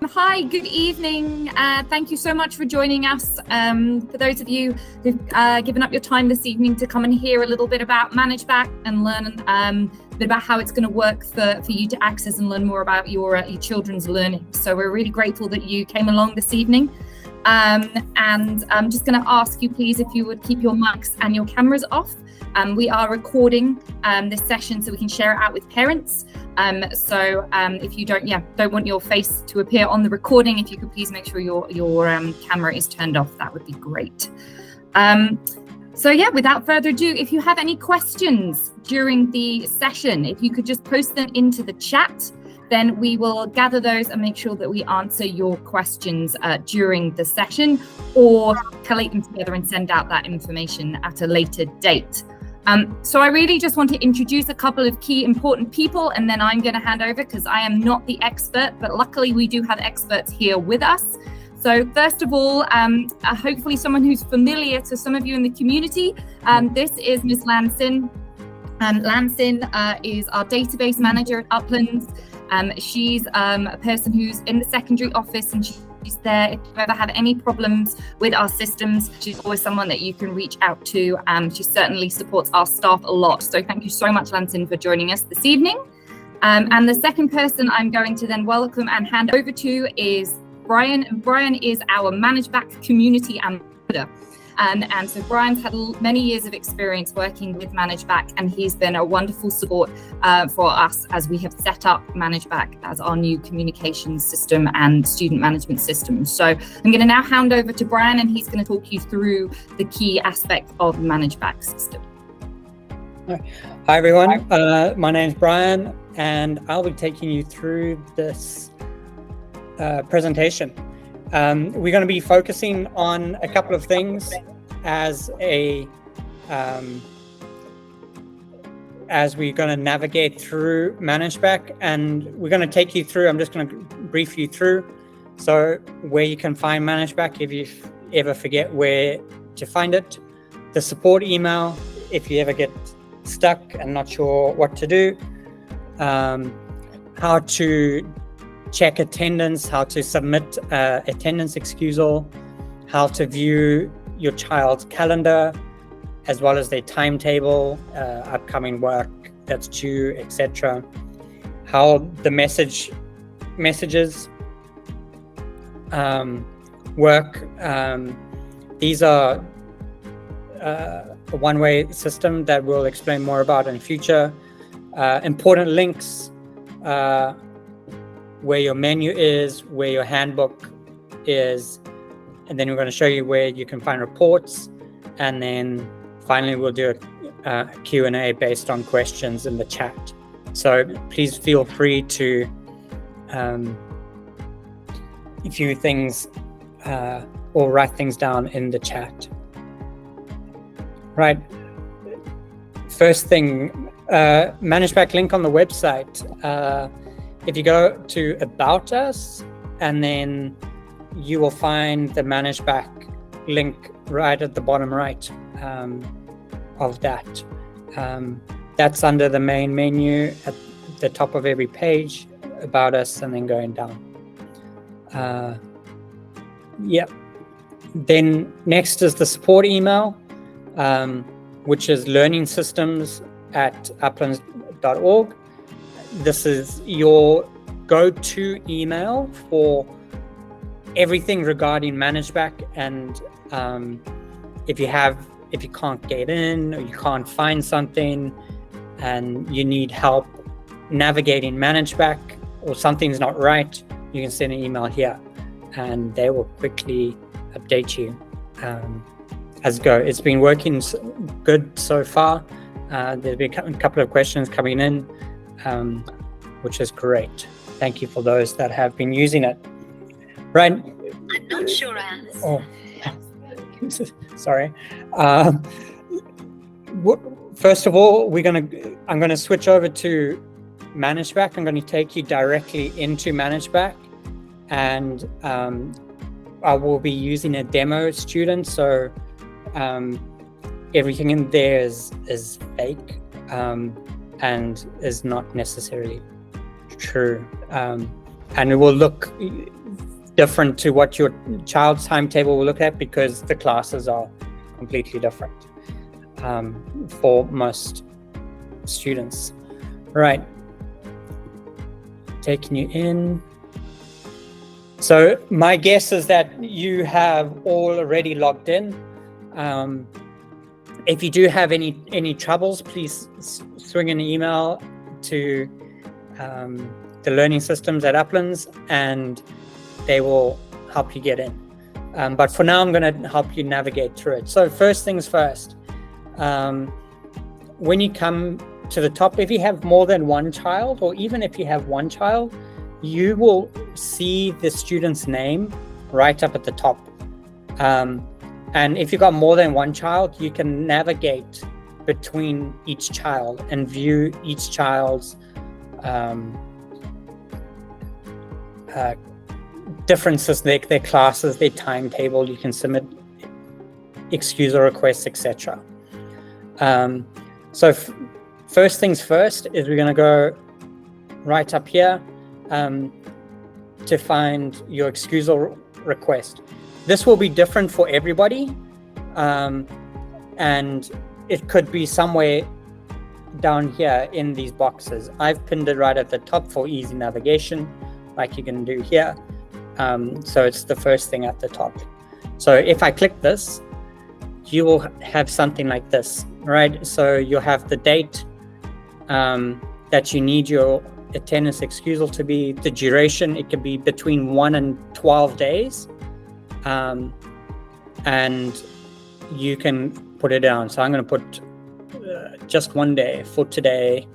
Hi, good evening. Thank you so much for joining us. For those of you who've given up your time this evening to come and hear a little bit about Managebac and learn a bit about how it's going to work for you to access and learn more about your children's learning. So we're really grateful that you came along this evening. And I'm just going to ask you, please, if you would keep your mics and your cameras off. We are recording this session so we can share it out with parents. So if you don't want your face to appear on the recording, if you could please make sure your camera is turned off, that would be great. Without further ado, if you have any questions during the session, if you could just post them into the chat, then we will gather those and make sure that we answer your questions during the session, or collate them together and send out that information at a later date. So I really just want to introduce a couple of key important people, and then I'm going to hand over because I am not the expert, but luckily we do have experts here with us. So first of all, hopefully someone who's familiar to some of you in the community, this is Ms. Lansin. Lansin is our database manager at Uplands. She's a person who's in the secondary office, and she's there if you ever have any problems with our systems. She's always someone that you can reach out to. She certainly supports our staff a lot. So thank you so much, Lansin, for joining us this evening. And the second person I'm going to then welcome and hand over to is Brian. And Brian is our Managebac community ambassador. And so Brian's had many years of experience working with Managebac, and he's been a wonderful support for us as we have set up Managebac as our new communications system and student management system. So I'm going to now hand over to Brian, and he's going to talk you through the key aspect of the Managebac system. Hi everyone, my name's Brian, and I'll be taking you through this presentation. We're going to be focusing on a couple of things as we're going to navigate through Managebac, and we're going to take you through. I'm just going to brief you through so where you can find Managebac if you ever forget where to find it, the support email if you ever get stuck and not sure what to do, how to check attendance, how to submit attendance excusal, how to view your child's calendar, as well as their timetable, upcoming work that's due, etc. How the messages work. These are a one-way system that we'll explain more about in future. Important links, where your menu is, where your handbook is, and then we're going to show you where you can find reports, and then finally we'll do a Q&A based on questions in the chat. So please feel free to view things or write things down in the chat. Right, first thing, Managebac link on the website. If you go to About Us, and then you will find the Managebac link right at the bottom right of that. That's under the main menu at the top of every page, About Us, and then going down. Then next is the support email, which is learningsystems@uplands.org. This is your go-to email for everything regarding Managebac, and if you can't get in, or you can't find something and you need help navigating Managebac, or something's not right, you can send an email here and they will quickly update you as go. It's been working good so far. There's been a couple of questions coming in, which is great. Thank you for those that have been using it. Right. I'm not sure, Alice. Oh, sorry. First of all, I'm going to switch over to Managebac. I'm going to take you directly into Managebac, and I will be using a demo student. So everything in there is fake and is not necessarily true. And it will look different to what your child's timetable will look at, because the classes are completely different for most students. Right, taking you in. So my guess is that you have all already logged in. If you do have any troubles, please swing an email to the learning systems at Uplands, and they will help you get in. But for now, I'm going to help you navigate through it. So first things first, when you come to the top, if you have more than one child, or even if you have one child, you will see the student's name right up at the top. And if you've got more than one child, you can navigate between each child and view each child's differences, their classes, their timetable. You can submit excusal requests, etc. So first things first is we're going to go right up here to find your excusal request. This will be different for everybody, and it could be somewhere down here in these boxes. I've pinned it right at the top for easy navigation, like you can do here. So it's the first thing at the top. So if I click this, you will have something like this, right? So you'll have the date that you need your attendance excusal to be, the duration. It could be between 1 and 12 days. And you can put it down. So I'm going to put just 1 day for today,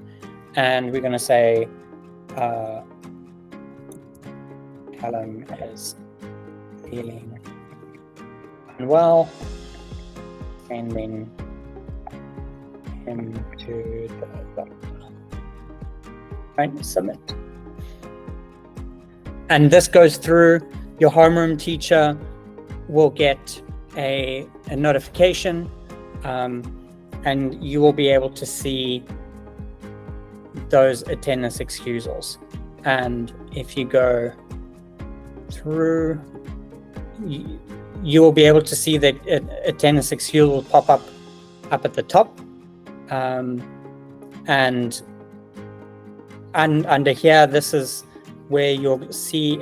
and we're going to say Callum is feeling unwell, sending him to the doctor. Right, submit. And this goes through. Your homeroom teacher will get a notification, and you will be able to see those attendance excusals. And if you go through, you will be able to see that attendance excusal will pop up at the top, and under here, this is where you'll see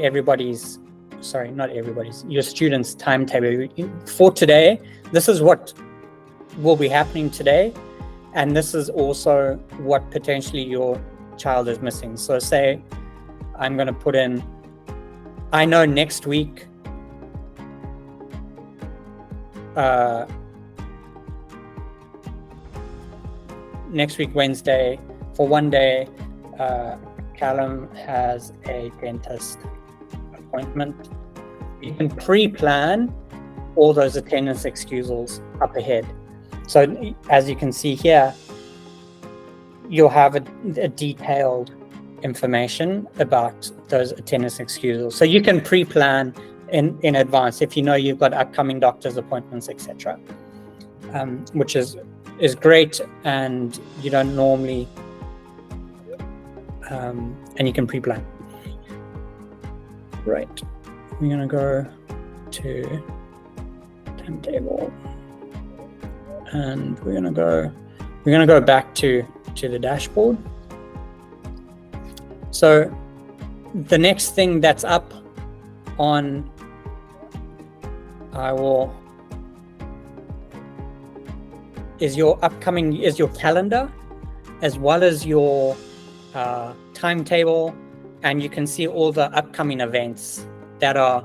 your students' timetable for today. This is what will be happening today, and this is also what potentially your child is missing. So say I'm going to put in, I know next week Wednesday, for 1 day, Callum has a dentist appointment. You can pre-plan all those attendance excusals up ahead. So as you can see here, you'll have a detailed information about those attendance excusals. So you can pre-plan in advance if you know you've got upcoming doctor's appointments, etc. Which is great, and you don't normally and you can pre-plan. Right, we're gonna go to timetable, and we're gonna go back to the dashboard. So the next thing that's up on is your calendar, as well as your timetable, and you can see all the upcoming events that are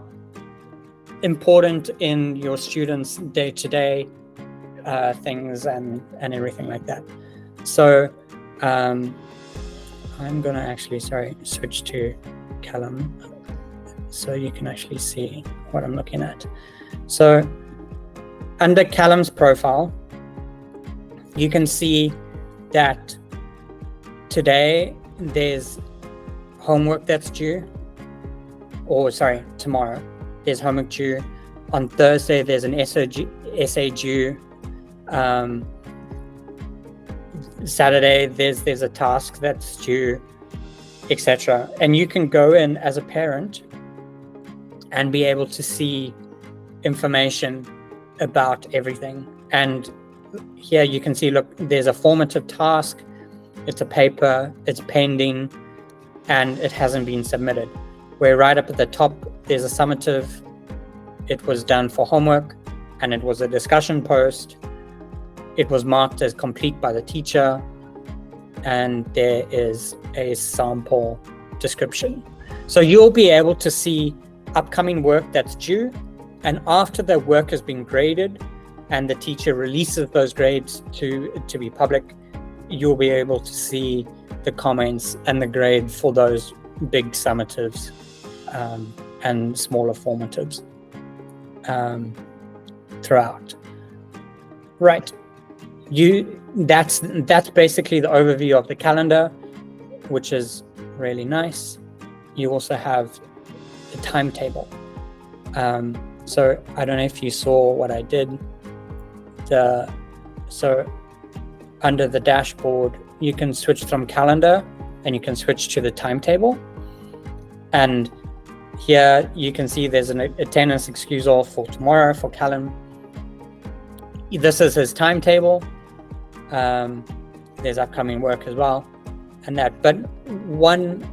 important in your students' day-to-day things and everything like that. So I'm going to actually switch to Callum so you can actually see what I'm looking at. So under Callum's profile, you can see that today there's homework that's due, tomorrow there's homework due. On Thursday there's an essay due. Saturday there's a task that's due, etc. And you can go in as a parent and be able to see information about everything. And here you can see, look, there's a formative task, it's a paper, it's pending, and it hasn't been submitted. Where right up at the top, there's a summative, it was done for homework, and it was a discussion post. It was marked as complete by the teacher, and there is a sample description. So you'll be able to see upcoming work that's due, and after the work has been graded and the teacher releases those grades to be public, you'll be able to see the comments and the grade for those big summatives and smaller formatives throughout. Right. That's basically the overview of the calendar, which is really nice. You also have the timetable. So I don't know if you saw what I did. So under the dashboard, you can switch from calendar and you can switch to the timetable. And here you can see there's an attendance excusal for tomorrow for Callum. This is his timetable. There's upcoming work as well, and that. But one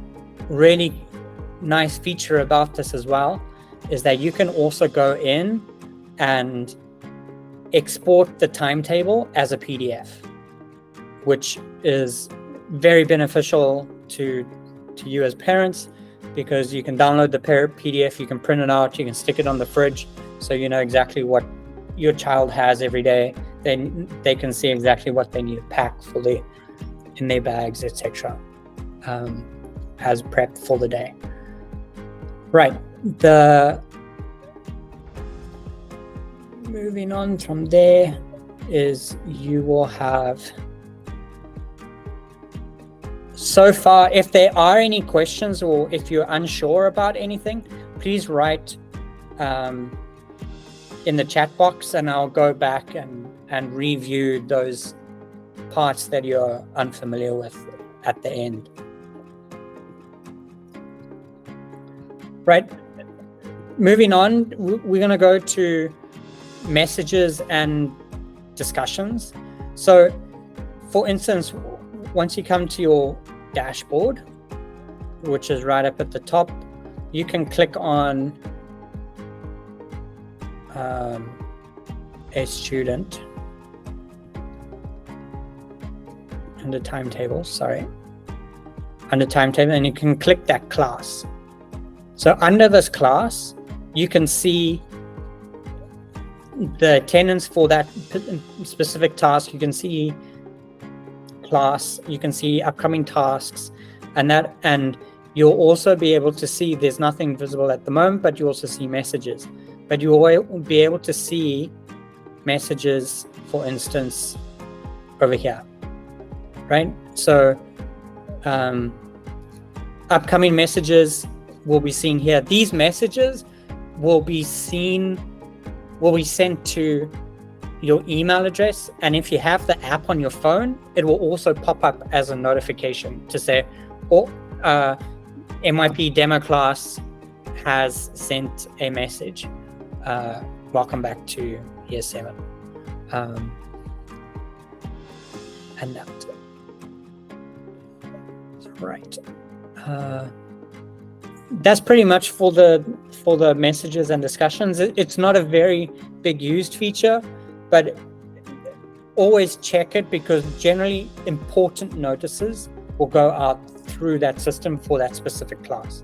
really nice feature about this as well is that you can also go in and export the timetable as a PDF, which is very beneficial to you as parents, because you can download the PDF, you can print it out, you can stick it on the fridge, so you know exactly what your child has every day. Then they can see exactly what they need to pack in their bags, etc., as prep for the day. Right. Moving on from there is you will have, so far, if there are any questions or if you're unsure about anything, please write in the chat box, and I'll go back and review those parts that you're unfamiliar with at the end. Right. Moving on, we're going to go to messages and discussions. So, for instance, once you come to your dashboard, which is right up at the top, you can click on a student under timetable, and you can click that class. So under this class, you can see the attendance for that specific task. You can see class, you can see upcoming tasks, and you'll also be able to see, there's nothing visible at the moment, but you also see messages. But you will be able to see messages, for instance, over here, right? So upcoming messages will be seen here. These messages will be sent to your email address, and if you have the app on your phone, it will also pop up as a notification to say, MIP demo class has sent a message. Welcome back to year 7. And that. Right. That's pretty much for the messages and discussions. It's not a very big used feature, but always check it, because generally important notices will go out through that system for that specific class,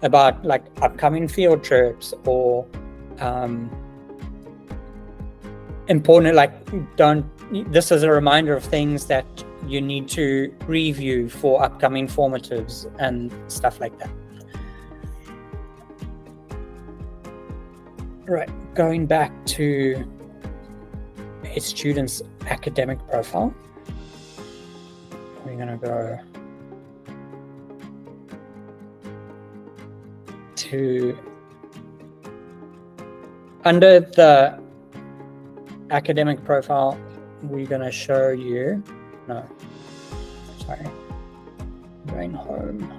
about like upcoming field trips or important, like this is a reminder of things that you need to review for upcoming formatives and stuff like that. Right, going back to a student's academic profile, we're going to go to under the academic profile. We're going to show you, going home.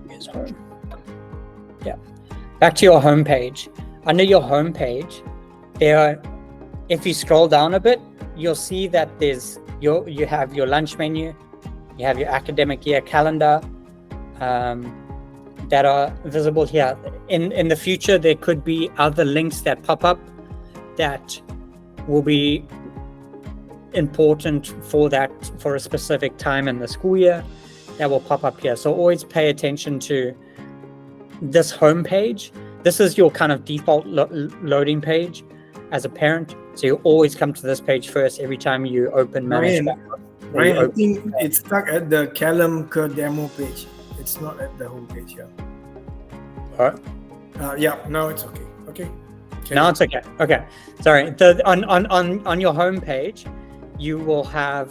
Here's home. Yeah. back to your homepage. Under your homepage, if you scroll down a bit, you'll see that you have your lunch menu, you have your academic year calendar that are visible here. In the future, there could be other links that pop up that will be important for a specific time in the school year that will pop up here. So always pay attention to this home page. This is your kind of default loading page as a parent. So you always come to this page first every time you open Managebac. Ryan, I think it's stuck at the Callum demo page. It's not at the home page here. All right. Yeah, now it's okay. Okay. Now it's okay. Okay. Sorry. On your home page, you will have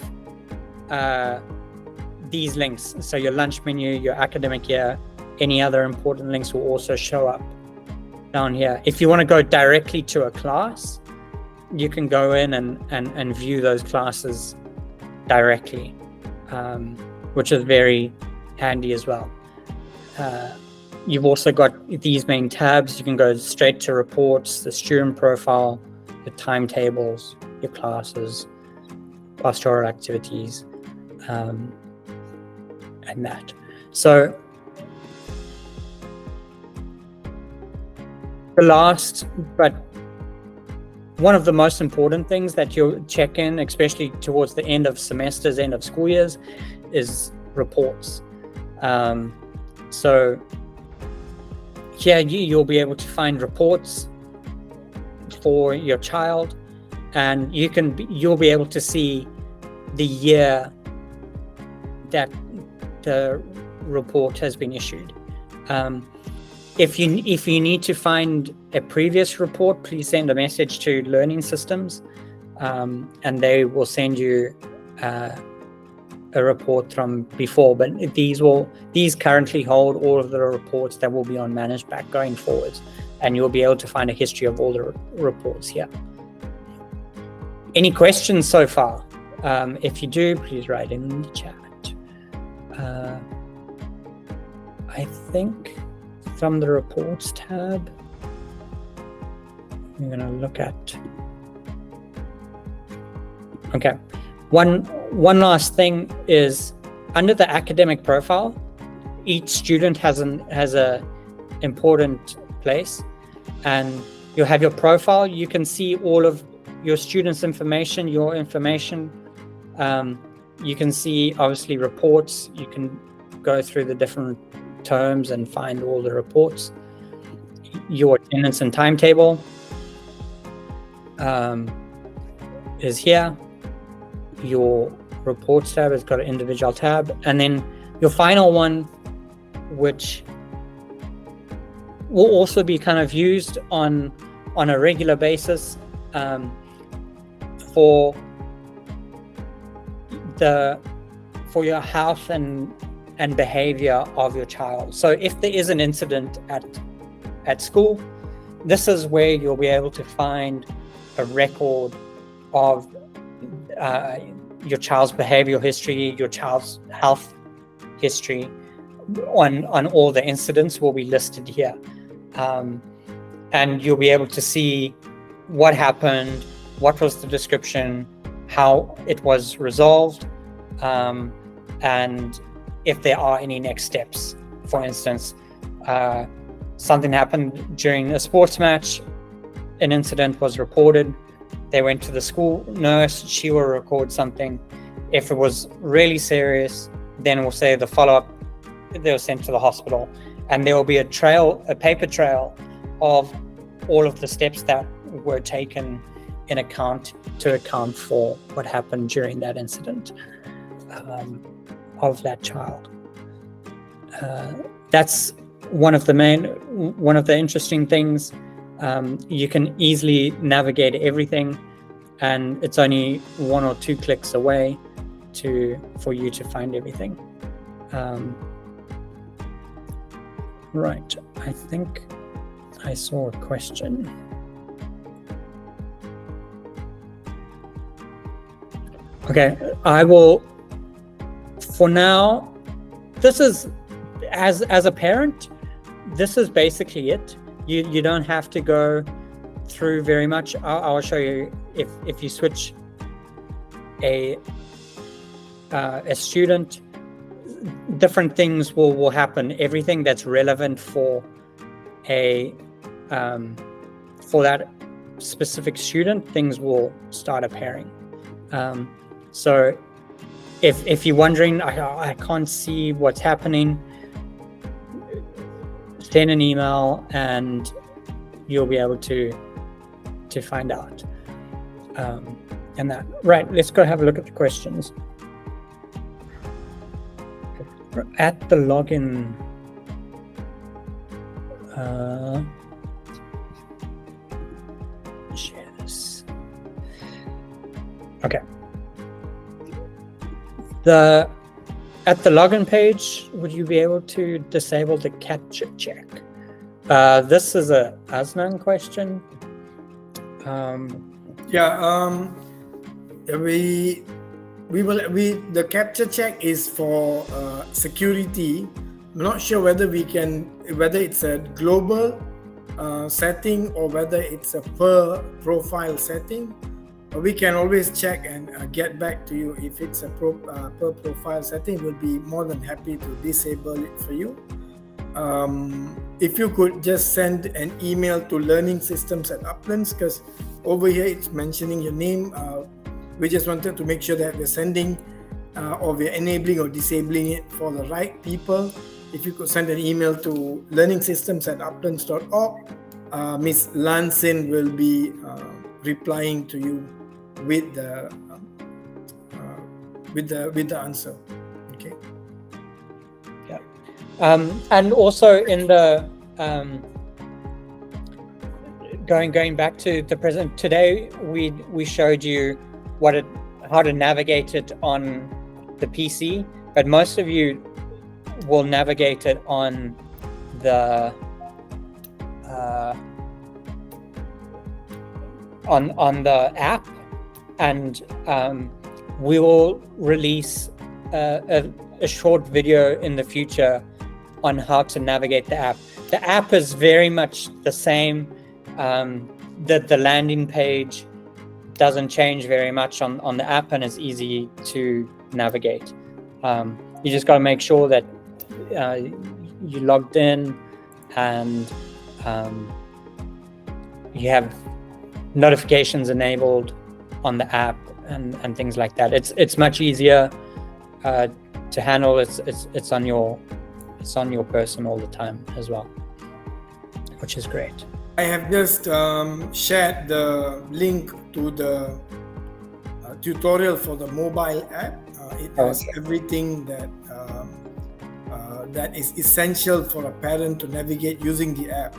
these links. So your lunch menu, your academic year, any other important links will also show up down here. If you want to go directly to a class, you can go in and view those classes directly, which is very handy as well. You've also got these main tabs. You can go straight to reports, the student profile, your timetables, your classes, pastoral activities, and that. So the last, but one of the most important things that you'll check in, especially towards the end of semesters, end of school years, is reports. So here you'll be able to find reports for your child, and you'll be able to see the year that the report has been issued. If you need to find a previous report, please send a message to Learning Systems, and they will send you a report from before. But these currently hold all of the reports that will be on Managebac going forward, and you'll be able to find a history of all the reports here. Any questions so far? If you do, please write in the chat. I think from the reports tab, I'm going to look at. Okay, one last thing is under the academic profile, each student has a important place, and you'll have your profile. You can see all of your students' information, your information. You can see obviously reports. You can go through the different terms and find all the reports. Your attendance and timetable is here. Your reports tab has got an individual tab, and then your final one, which will also be kind of used on a regular basis for your health and behavior of your child. So if there is an incident at school, this is where you'll be able to find a record of your child's behavioral history, your child's health history. On all the incidents will be listed here, and you'll be able to see what happened, what was the description, how it was resolved, and if there are any next steps. For instance, something happened during a sports match, an incident was reported, they went to the school nurse, she will record something. If it was really serious, then we'll say the follow-up, they were sent to the hospital, and there will be a paper trail of all of the steps that were taken in account for what happened during that incident of that child. That's one of the interesting things. You can easily navigate everything, and it's only 1 or 2 clicks away for you to find everything. Right, I think I saw a question. Okay, I will, for now, this is, as a parent, this is basically it. You don't have to go through very much. I'll show you. If you switch a student, different things will happen. Everything that's relevant for for that specific student, things will start appearing. So if you're wondering, I can't see what's happening, send an email and you'll be able to find out. And that, right, let's go have a look at the questions. At the login, share this. Okay. At the login page, would you be able to disable the capture check? This is a Asnan question. The capture check is for security. I'm not sure whether it's a global setting or whether it's a per profile setting. We can always check and get back to you. If it's a per profile setting, we'll be more than happy to disable it for you. If you could just send an email to learningsystems@uplands, because over here it's mentioning your name. We just wanted to make sure that we're sending or we're enabling or disabling it for the right people. If you could send an email to learningsystems@uplands.org, Miss Lansin will be replying to you with the answer. Okay. Yeah. And also in the going back to the present today, we showed you how to navigate it on the PC, but most of you will navigate it on the on the app, and we will release a short video in the future on how to navigate the app. The app is very much the same. The landing page doesn't change very much on the app, and it's easy to navigate. You just got to make sure that you logged in and you have notifications enabled on the app and things like that. It's much easier to handle. It's on your person all the time as well, which is great. I have just shared the link to the tutorial for the mobile app. It has everything that is essential for a parent to navigate using the app.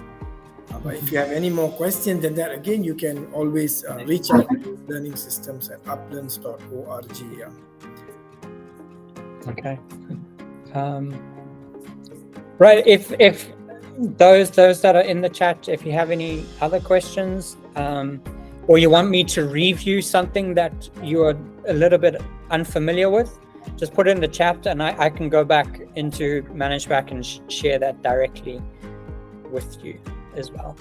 But if you have any more questions than that, again, you can always reach out to learningsystems@uplands.org. Okay. Right. If those that are in the chat, if you have any other questions, or you want me to review something that you are a little bit unfamiliar with, just put it in the chat and I can go back into Managebac and share that directly with you as well.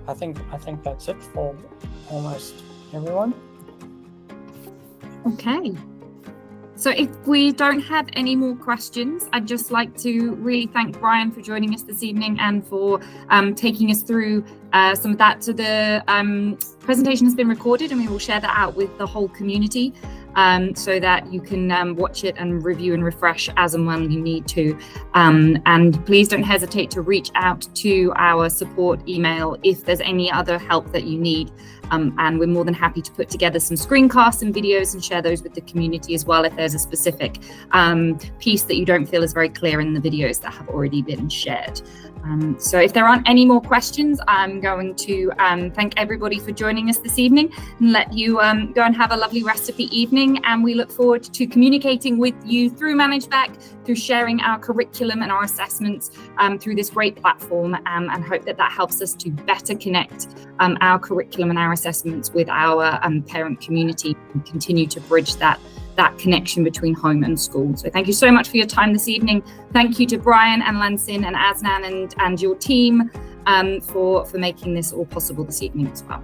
I think that's it for almost everyone. Okay. So if we don't have any more questions, I'd just like to really thank Brian for joining us this evening and for taking us through some of that. So the presentation has been recorded and we will share that out with the whole community so that you can watch it and review and refresh as and when you need to. And please don't hesitate to reach out to our support email if there's any other help that you need. And we're more than happy to put together some screencasts and videos and share those with the community as well if there's a specific piece that you don't feel is very clear in the videos that have already been shared. So if there aren't any more questions, I'm going to thank everybody for joining us this evening and let you go and have a lovely rest of the evening. And we look forward to communicating with you through Managebac, through sharing our curriculum and our assessments through this great platform, and hope that helps us to better connect our curriculum and our assessments with our parent community and continue to bridge that connection between home and school. So thank you so much for your time this evening. Thank you to Brian and Lansin and Asnan and your team for making this all possible this evening as well.